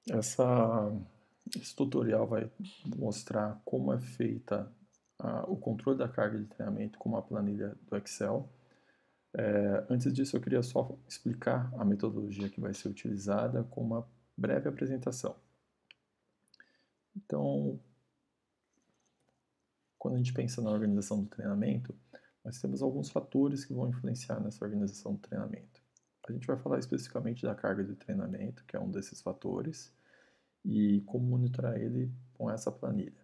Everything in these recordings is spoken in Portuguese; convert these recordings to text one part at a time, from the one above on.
Essa, esse tutorial vai mostrar como é feita o controle da carga de treinamento com uma planilha do Excel. Antes disso, eu queria só explicar a metodologia que vai ser utilizada com uma breve apresentação. Então, quando a gente pensa na organização do treinamento, nós temos alguns fatores que vão influenciar nessa organização do treinamento. A gente vai falar especificamente da carga de treinamento, que é um desses fatores, e como monitorar ele com essa planilha.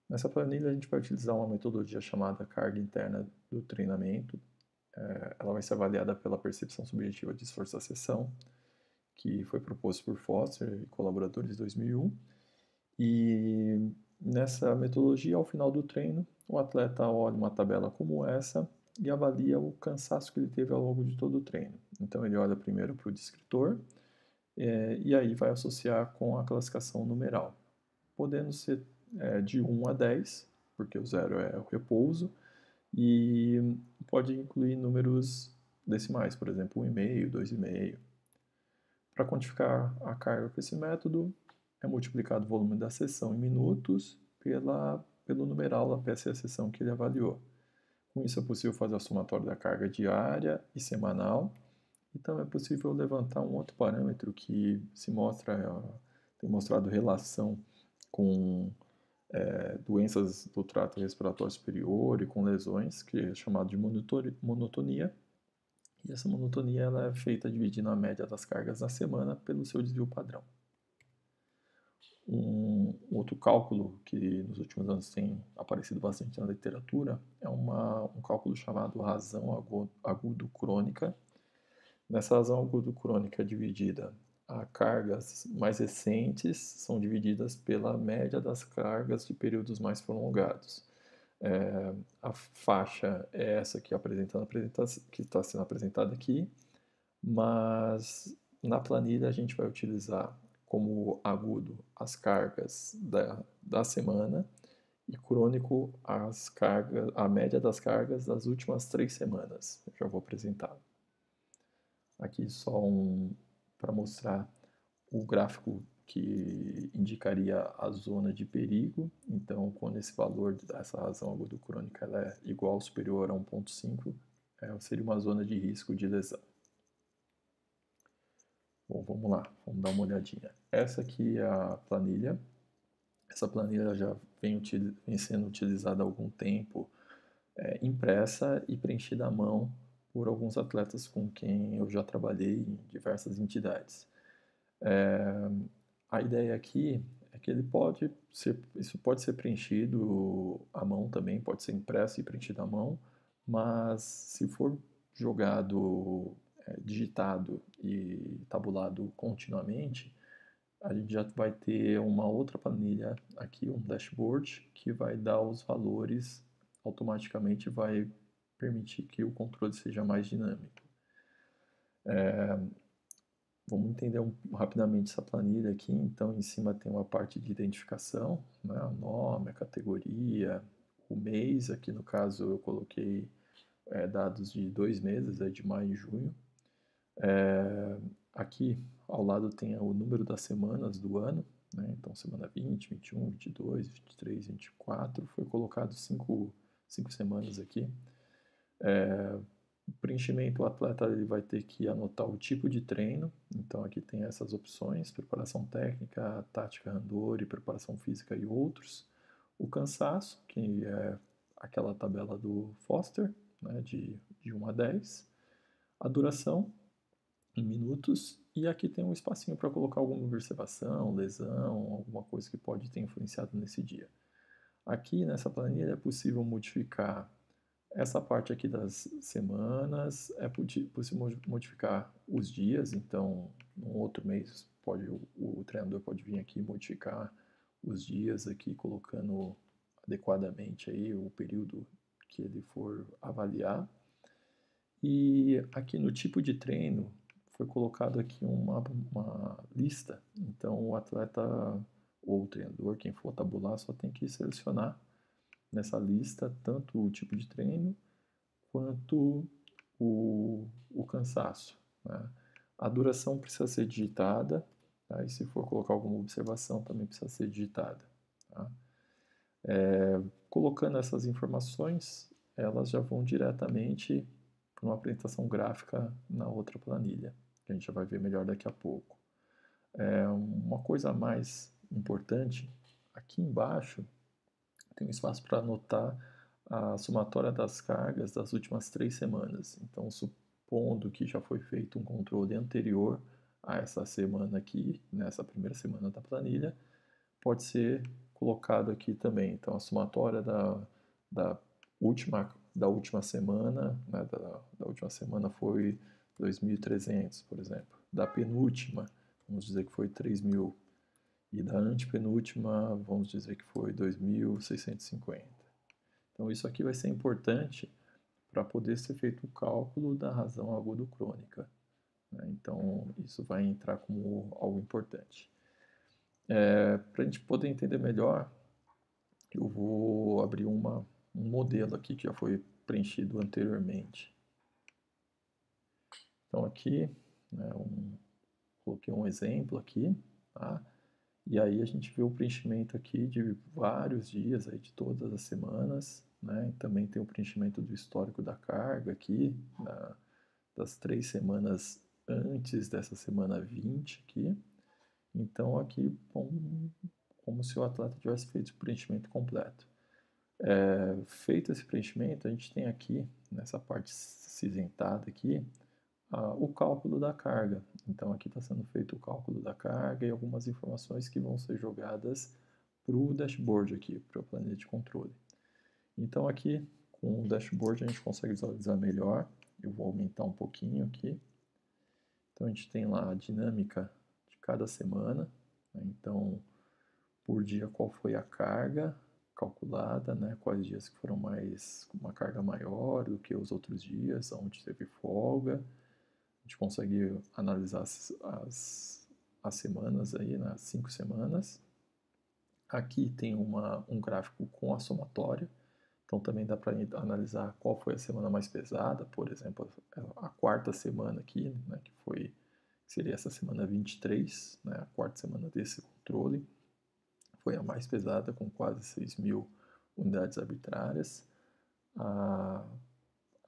Nessa planilha a gente vai utilizar uma metodologia chamada carga interna do treinamento. Ela vai ser avaliada pela percepção subjetiva de esforço da sessão, que foi proposto por Foster e colaboradores em 2001. E nessa metodologia, ao final do treino, o atleta olha uma tabela como essa e avalia o cansaço que ele teve ao longo de todo o treino. Então ele olha primeiro para o descritor e aí vai associar com a classificação numeral, podendo ser de 1 a 10, porque o 0 é o repouso, e pode incluir números decimais, por exemplo, 1,5, 2,5. Para quantificar a carga com esse método, é multiplicado o volume da sessão em minutos pelo numeral da peça e a sessão que ele avaliou. Com isso é possível fazer a somatória da carga diária e semanal, então é possível levantar um outro parâmetro que tem mostrado relação com doenças do trato respiratório superior e com lesões, que é chamado de monotonia. E essa monotonia ela é feita dividindo a média das cargas na semana pelo seu desvio padrão. Um outro cálculo que nos últimos anos tem aparecido bastante na literatura é um cálculo chamado razão agudo-crônica. Nessa razão agudo-crônica dividida, as cargas mais recentes são divididas pela média das cargas de períodos mais prolongados. A faixa é essa que está sendo apresentada aqui, mas na planilha a gente vai utilizar como agudo as cargas da semana e crônico a média das cargas das últimas 3 semanas. Eu já vou apresentar. Aqui só para mostrar o gráfico que indicaria a zona de perigo. Então, quando esse valor dessa razão agudo-crônica ela é igual ou superior a 1,5, seria uma zona de risco de lesão. Bom, vamos lá, vamos dar uma olhadinha. Essa aqui é a planilha. Essa planilha já vem sendo utilizada há algum tempo, impressa e preenchida à mão por alguns atletas com quem eu já trabalhei em diversas entidades. A ideia aqui é que isso pode ser preenchido à mão também, pode ser impresso e preenchido à mão, mas se for jogado, digitado e tabulado continuamente, a gente já vai ter uma outra planilha aqui, um dashboard, que vai dar os valores automaticamente, vai permitir que o controle seja mais dinâmico. Vamos entender rapidamente essa planilha aqui. Então, em cima tem uma parte de identificação, né? O nome, a categoria, o mês. Aqui no caso eu coloquei dados de 2 meses, de maio e junho. Aqui ao lado tem o número das semanas do ano, né? Então semana 20, 21, 22, 23, 24, foi colocado 5 semanas aqui. O preenchimento, o atleta ele vai ter que anotar o tipo de treino, então aqui tem essas opções, preparação técnica, tática randori, preparação física e outros. O cansaço, que é aquela tabela do Foster, né, de 1 a 10. A duração, em minutos, e aqui tem um espacinho para colocar alguma observação, lesão, alguma coisa que pode ter influenciado nesse dia. Aqui nessa planilha é possível modificar essa parte aqui das semanas, é possível modificar os dias, então num outro mês o treinador pode vir aqui e modificar os dias aqui, colocando adequadamente aí o período que ele for avaliar. E aqui no tipo de treino foi colocado aqui uma lista, então o atleta ou o treinador, quem for tabular, só tem que selecionar nessa lista tanto o tipo de treino quanto o cansaço. Né? A duração precisa ser digitada, Tá? E se for colocar alguma observação, também precisa ser digitada. Tá? Colocando essas informações, elas já vão diretamente para uma apresentação gráfica na outra planilha, que a gente já vai ver melhor daqui a pouco. Uma coisa mais importante, aqui embaixo tem um espaço para anotar a somatória das cargas das últimas 3 semanas. Então, supondo que já foi feito um controle anterior a essa semana aqui, nessa primeira semana da planilha, pode ser colocado aqui também. Então, a somatória da última semana, né, da última semana foi 2.300, por exemplo. Da penúltima, vamos dizer que foi 3.000. E da antepenúltima, vamos dizer que foi 2.650. Então, isso aqui vai ser importante para poder ser feito o cálculo da razão agudo-crônica. Né? Então, isso vai entrar como algo importante. Para a gente poder entender melhor, eu vou abrir um modelo aqui que já foi preenchido anteriormente. Então, aqui, né, coloquei um exemplo aqui, tá? E aí a gente vê o preenchimento aqui de vários dias, aí de todas as semanas, né? E também tem o preenchimento do histórico da carga aqui, das 3 semanas antes dessa semana 20 aqui. Então aqui, como se o atleta tivesse feito o preenchimento completo. Feito esse preenchimento, a gente tem aqui, nessa parte cinzentada aqui, o cálculo da carga. Então aqui está sendo feito o cálculo da carga e algumas informações que vão ser jogadas para o dashboard aqui, para a planilha de controle. Então aqui, com o dashboard, a gente consegue visualizar melhor. Eu vou aumentar um pouquinho aqui. Então a gente tem lá a dinâmica de cada semana. Né? Então, por dia, qual foi a carga calculada, né? Quais dias que foram com uma carga maior do que os outros dias, onde teve folga. A gente consegue analisar as semanas aí, né? 5 semanas. Aqui tem um gráfico com a somatória, então também dá para analisar qual foi a semana mais pesada, por exemplo, a quarta semana aqui, né, seria essa semana 23, né, a quarta semana desse controle, foi a mais pesada, com quase 6.000 unidades arbitrárias. A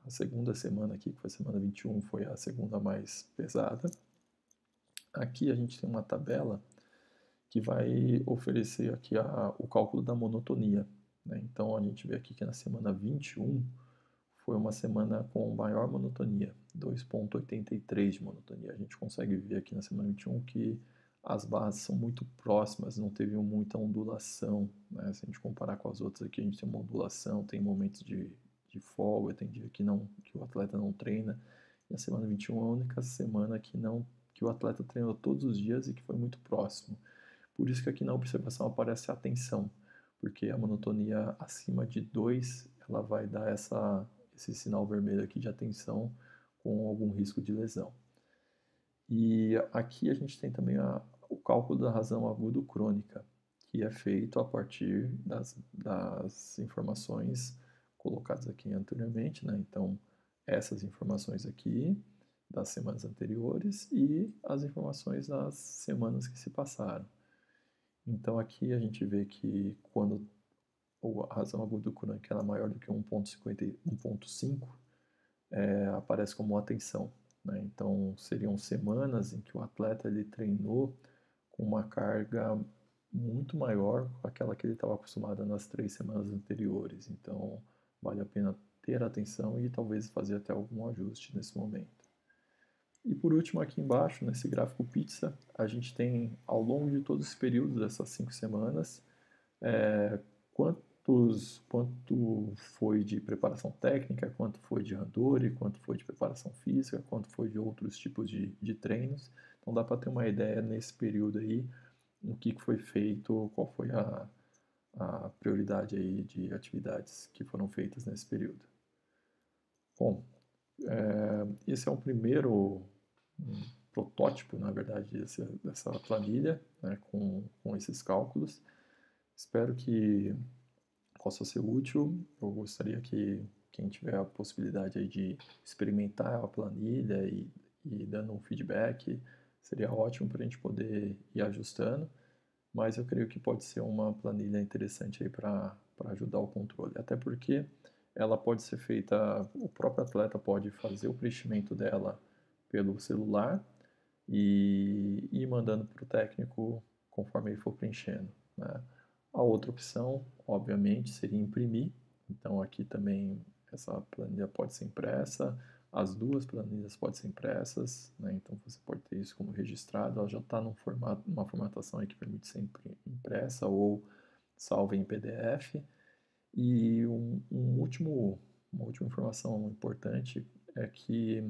segunda semana aqui, que foi a semana 21, foi a segunda mais pesada. Aqui a gente tem uma tabela que vai oferecer aqui o cálculo da monotonia. Né? Então a gente vê aqui que na semana 21 foi uma semana com maior monotonia, 2,83 de monotonia. A gente consegue ver aqui na semana 21 que as barras são muito próximas, não teve muita ondulação. Né? Se a gente comparar com as outras aqui, a gente tem uma ondulação, tem momentos de folga, tem dia que o atleta não treina. E a semana 21 é a única semana que o atleta treinou todos os dias e que foi muito próximo. Por isso que aqui na observação aparece a tensão, porque a monotonia acima de 2, ela vai dar esse sinal vermelho aqui de atenção com algum risco de lesão. E aqui a gente tem também o cálculo da razão agudo-crônica, que é feito a partir das informações colocadas aqui anteriormente, né? Então, essas informações aqui das semanas anteriores e as informações das semanas que se passaram. Então aqui a gente vê que quando a razão agudo-crônica é maior do que 1,5, aparece como atenção. Né? Então seriam semanas em que o atleta ele treinou com uma carga muito maior que aquela que ele estava acostumado nas 3 semanas anteriores. Então vale a pena ter atenção e talvez fazer até algum ajuste nesse momento. E por último, aqui embaixo, nesse gráfico pizza, a gente tem, ao longo de todo esse período, dessas 5 semanas, quanto foi de preparação técnica, quanto foi de randori, quanto foi de preparação física, quanto foi de outros tipos de treinos. Então dá para ter uma ideia nesse período aí, o que foi feito, qual foi a prioridade aí de atividades que foram feitas nesse período. Bom, esse é um primeiro protótipo, na verdade, dessa planilha, né, com esses cálculos. Espero que possa ser útil. Eu gostaria que quem tiver a possibilidade aí de experimentar a planilha e dando um feedback, seria ótimo para a gente poder ir ajustando, mas eu creio que pode ser uma planilha interessante aí para ajudar o controle, até porque ela pode ser feita, o próprio atleta pode fazer o preenchimento dela pelo celular e ir mandando para o técnico conforme ele for preenchendo, né? A outra opção, obviamente, seria imprimir. Então aqui também essa planilha pode ser impressa, as duas planilhas podem ser impressas, né? Então você pode ter isso como registrado, ela já está num formato, uma formatação aí que permite ser impressa ou salva em PDF. E uma última informação importante é que,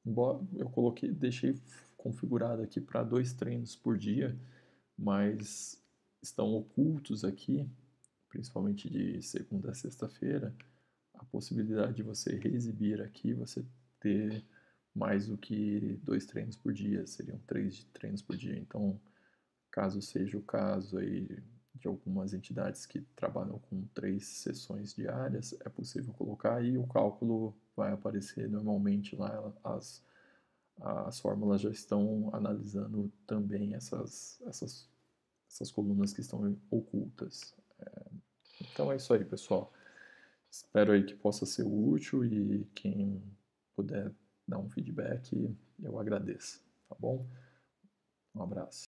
embora eu coloquei, deixei configurado aqui para 2 treinos por dia, mas estão ocultos aqui, principalmente de segunda a sexta-feira, a possibilidade de você reexibir aqui, você ter mais do que 2 treinos por dia, seriam 3 treinos por dia. Então, caso seja o caso aí de algumas entidades que trabalham com 3 sessões diárias, é possível colocar e o cálculo vai aparecer normalmente lá, as fórmulas já estão analisando também essas colunas que estão ocultas. Então é isso aí, pessoal. Espero aí que possa ser útil e quem puder dar um feedback, eu agradeço, tá bom? Um abraço.